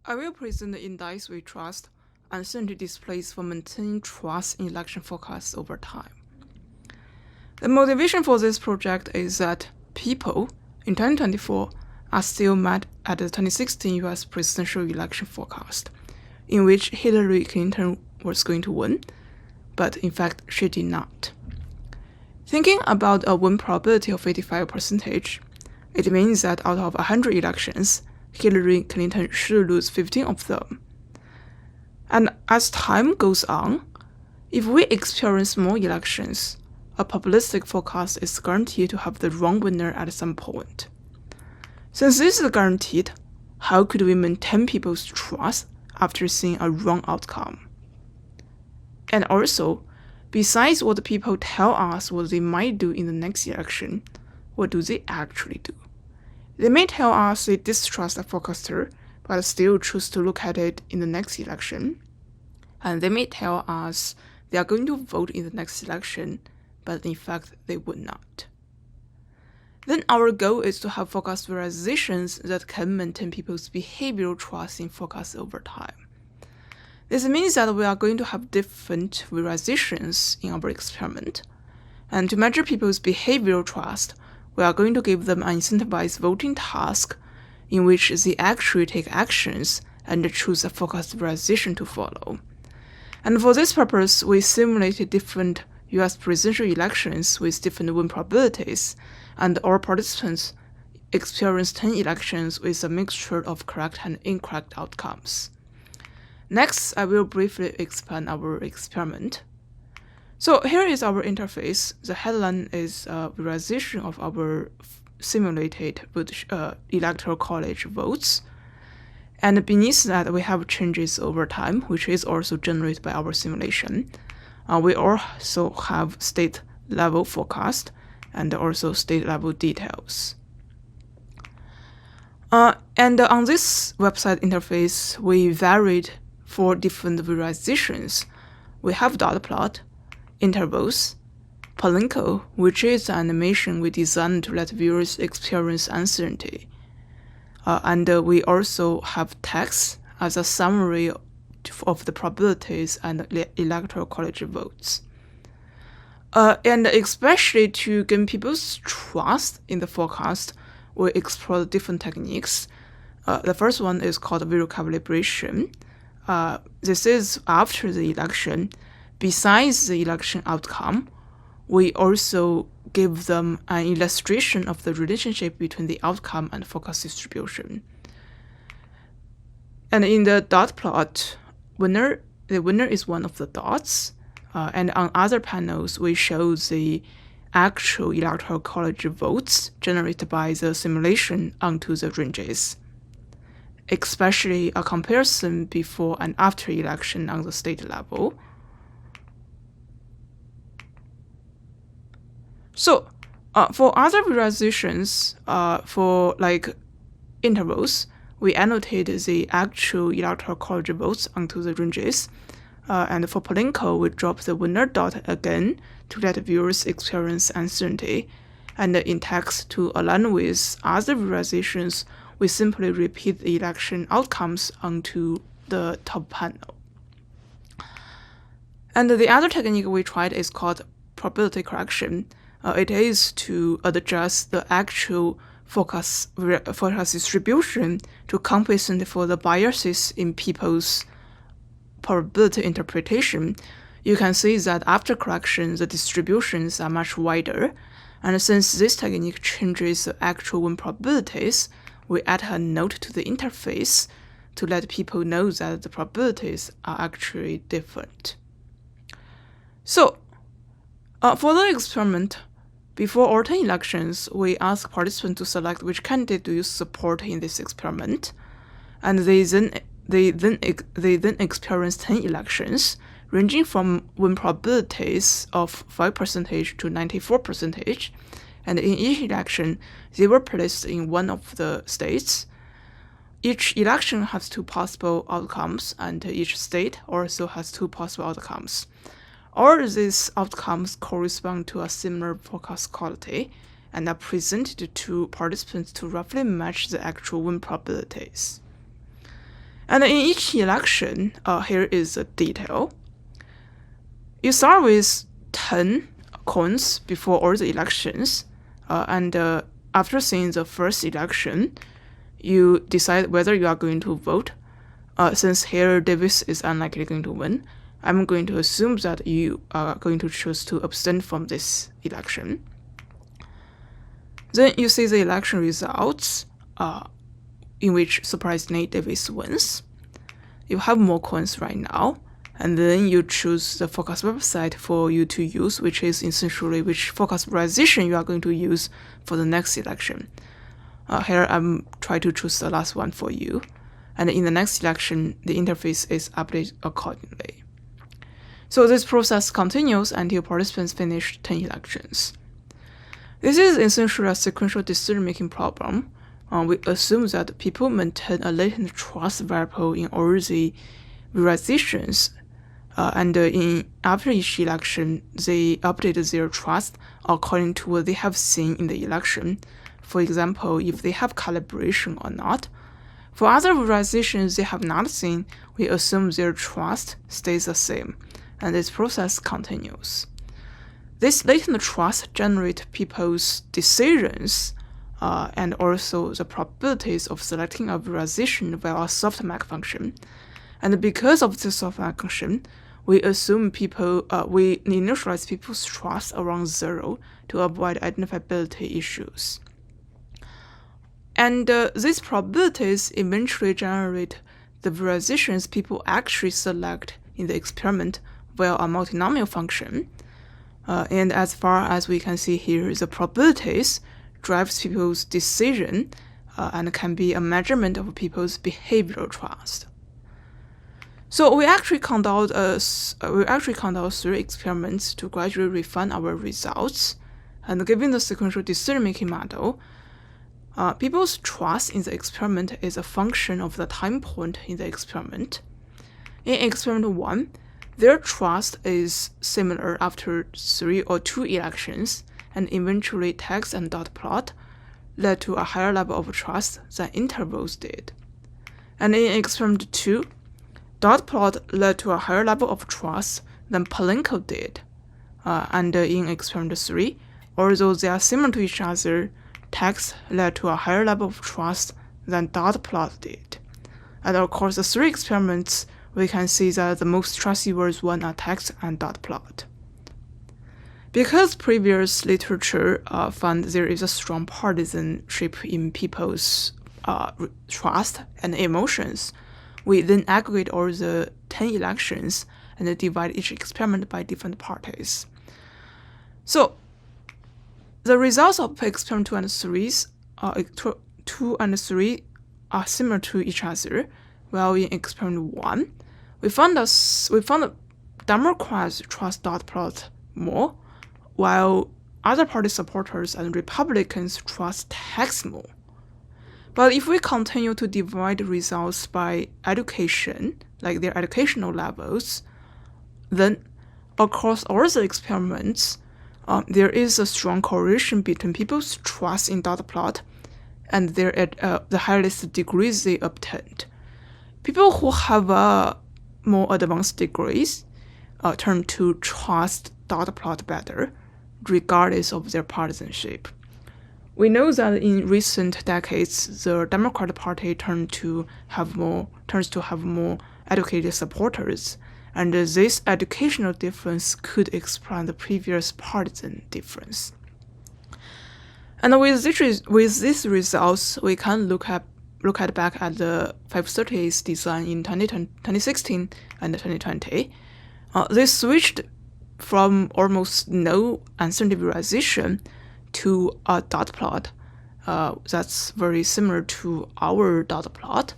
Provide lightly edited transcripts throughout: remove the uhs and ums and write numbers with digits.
I will present the index we trust uncertainty displays for maintaining trust in election forecasts over time. The motivation for this project is that people in 2024 are still mad at the 2016 US presidential election forecast, in which Hillary Clinton was going to win, but in fact she did not. Thinking about a win probability of 85%, it means that out of 100 elections, Hillary Clinton should lose 15 of them. And as time goes on, if we experience more elections, a probabilistic forecast is guaranteed to have the wrong winner at some point. Since this is guaranteed, how could we maintain people's trust after seeing a wrong outcome? And also, besides what people tell us what they might do in the next election, what do they actually do? They may tell us they distrust a forecaster, but still choose to look at it in the next election. And they may tell us they are going to vote in the next election, but in fact they would not. Then our goal is to have forecast visualizations that can maintain people's behavioral trust in forecasts over time. This means that we are going to have different visualizations in our experiment. And to measure people's behavioral trust, we are going to give them an incentivized voting task in which they actually take actions and choose a forecast visualization to follow. And for this purpose, we simulated different US presidential elections with different win probabilities, and all participants experienced 10 elections with a mixture of correct and incorrect outcomes. Next, I will briefly explain our experiment. So here is our interface. The headline is a visualization of our simulated electoral college votes. And beneath that, we have changes over time, which is also generated by our simulation. We also have state-level forecast and also state-level details. And on this website interface, we varied 4 different visualizations. We have dot plot, intervals, Palinko, which is an animation we designed to let viewers experience uncertainty. And we also have text as a summary of the probabilities and electoral college votes. And especially to gain people's trust in the forecast, we explored different techniques. The first one is called visual calibration. This is after the election. Besides the election outcome, we also give them an illustration of the relationship between the outcome and forecast distribution. And in the dot plot, the winner is one of the dots. And on other panels, we show the actual electoral college votes generated by the simulation onto the ranges, especially a comparison before and after election on the state level. So for other visualizations, for like intervals, we annotate the actual electoral college votes onto the ranges. And for Palinko, we drop the winner dot again to let viewers experience uncertainty. And in text, to align with other visualizations, we simply repeat the election outcomes onto the top panel. And the other technique we tried is called probability correction. It is to adjust the actual forecast distribution to compensate for the biases in people's probability interpretation. You can see that after correction, the distributions are much wider. And since this technique changes the actual win probabilities, we add a note to the interface to let people know that the probabilities are actually different. So, for the experiment, before all 10 elections, we ask participants to select which candidate do you support in this experiment, and they then experience 10 elections, ranging from win probabilities of 5% to 94%, and in each election, they were placed in one of the states. Each election has 2 possible outcomes, and each state also has 2 possible outcomes. All these outcomes correspond to a similar forecast quality and are presented to participants to roughly match the actual win probabilities. And in each election, here is a detail. You start with 10 coins before all the elections, and after seeing the first election, you decide whether you are going to vote. Since here Davis is unlikely going to win, I'm going to assume that you are going to choose to abstain from this election. Then you see the election results, in which surprisingly Davis wins. You have more coins right now, and then you choose the forecast website for you to use, which is essentially which forecast visualization you are going to use for the next election. Here I'm trying to choose the last one for you, and in the next election, the interface is updated accordingly. So this process continues until participants finish 10 elections. This is essentially a sequential decision-making problem. We assume that people maintain a latent trust variable in all the visualizations, and after each election, they update their trust according to what they have seen in the election. For example, if they have calibration or not. For other visualizations they have not seen, we assume their trust stays the same, and this process continues. This latent trust generates people's decisions, and also the probabilities of selecting a visualization via a softmax function. And because of this softmax function, we assume we initialize people's trust around 0 to avoid identifiability issues. And these probabilities eventually generate the visualizations people actually select in the experiment via a multinomial function. And as far as we can see here, the probabilities drives people's decision, and can be a measurement of people's behavioral trust. So we actually conduct 3 experiments to gradually refine our results. And given the sequential decision-making model, people's trust in the experiment is a function of the time point in the experiment. In experiment 1, their trust is similar after 3 or 2 elections, and eventually text and dot plot led to a higher level of trust than intervals did. And in experiment 2, dot plot led to a higher level of trust than Palenko did. And in experiment 3, although they are similar to each other, text led to a higher level of trust than dot plot did. And of course, the 3 experiments, we can see that the most trustworthy one are text and dot plot. Because previous literature found there is a strong partisanship in people's trust and emotions, we then aggregate all the 10 elections and divide each experiment by different parties. So the results of experiment 2 and 3 are similar to each other, while in experiment 1, we found Democrats trust dot plot more, while other party supporters and Republicans trust text more. But if we continue to divide results by education, like their educational levels, then across all the experiments, there is a strong correlation between people's trust in dot plot and the highest degrees they obtained. People who have more advanced degrees tend to trust dot plot better, regardless of their partisanship. We know that in recent decades, the Democratic Party tends to have more educated supporters, and this educational difference could explain the previous partisan difference. And with these results, we can look back at the 538's design in 2016 and 2020. They switched from almost no uncertainty visualization to a dot plot that's very similar to our dot plot,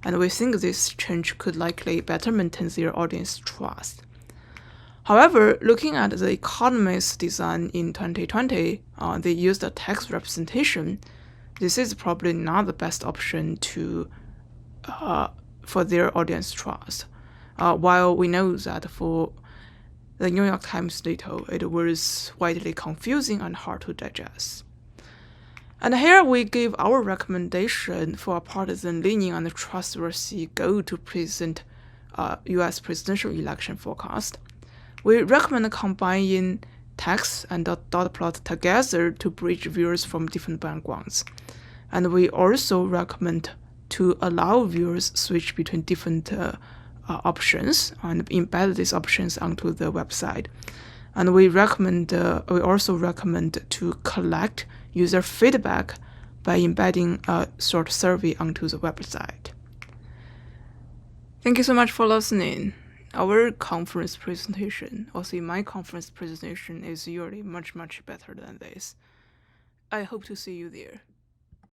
and we think this change could likely better maintain their audience trust. However, looking at the economist's design in 2020, they used a text representation. This is probably not the best option for their audience trust. While we know that for the New York Times data, it was widely confusing and hard to digest. And here we give our recommendation for a partisan, leaning, and trustworthy goal to present U.S. presidential election forecast. We recommend combining text and dot plot together to bridge viewers from different backgrounds. And we also recommend to allow viewers switch between different options and embed these options onto the website. And we also recommend to collect user feedback by embedding a short survey onto the website. Thank you so much for listening. Our conference presentation, also my conference presentation, is usually much, much better than this. I hope to see you there.